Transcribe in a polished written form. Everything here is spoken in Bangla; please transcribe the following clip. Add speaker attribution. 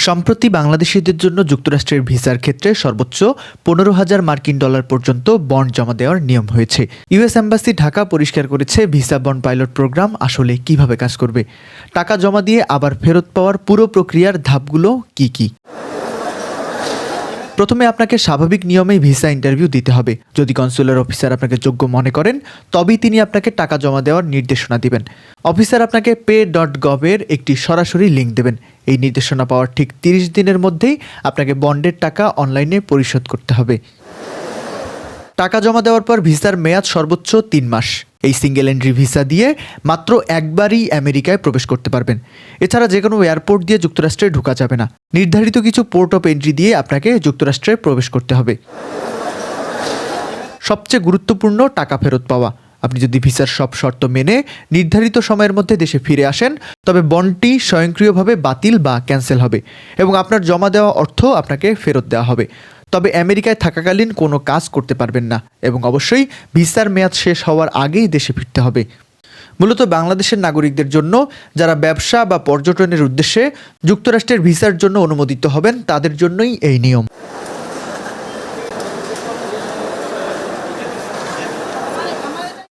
Speaker 1: সম্প্রতি বাংলাদেশিদের জন্য যুক্তরাষ্ট্রের ভিসার ক্ষেত্রে সর্বোচ্চ $15,000 পর্যন্ত বন্ড জমা দেওয়ার নিয়ম হয়েছে। ইউএস এম্বাসি ঢাকা পরিষ্কার করেছে ভিসা বন্ড পাইলট প্রোগ্রাম আসলে কিভাবে কাজ করবে, টাকা জমা দিয়ে আবার ফেরত পাওয়ার পুরো প্রক্রিয়ার ধাপগুলো কি কি। প্রথমে আপনাকে স্বাভাবিক নিয়মেই ভিসা ইন্টারভিউ দিতে হবে। যদি কনসুলার অফিসার আপনাকে যোগ্য মনে করেন তবেই তিনি আপনাকে টাকা জমা দেওয়ার নির্দেশনা দিবেন। অফিসার আপনাকে pay.gov এর একটি সরাসরি লিঙ্ক দেবেন। এই নির্দেশনা পাওয়ার ঠিক 30 দিনের মধ্যেই আপনাকে বন্ডের টাকা অনলাইনে পরিশোধ করতে হবে। টাকা জমা দেওয়ার পর ভিসার মেয়াদ সর্বোচ্চ 3 মাস। এই সিঙ্গেল এন্ট্রি ভিসা দিয়ে মাত্র একবারই আমেরিকায় প্রবেশ করতে পারবেন। এছাড়া যে কোনো এয়ারপোর্ট দিয়ে যুক্তরাষ্ট্রে ঢোকা যাবে না। নির্ধারিত কিছু পোর্ট অফ এন্ট্রি দিয়ে আপনাকে যুক্তরাষ্ট্রে প্রবেশ করতে হবে। সবচেয়ে গুরুত্বপূর্ণ টাকা ফেরত পাওয়া। আপনি যদি ভিসার সব শর্ত মেনে নির্ধারিত সময়ের মধ্যে দেশে ফিরে আসেন তবে বন্ডটি স্বয়ংক্রিয়ভাবে বাতিল বা ক্যান্সেল হবে এবং আপনার জমা দেওয়া অর্থ আপনাকে ফেরত দেওয়া হবে। তবে আমেরিকায় থাকাকালীন কোনো কাজ করতে পারবেন না এবং অবশ্যই ভিসার মেয়াদ শেষ হওয়ার আগেই দেশে ফিরতে হবে। মূলত বাংলাদেশের নাগরিকদের জন্য যারা ব্যবসা বা পর্যটনের উদ্দেশ্যে যুক্তরাষ্ট্রের ভিসার জন্য অনুমোদিত হবেন তাদের জন্যই এই নিয়ম।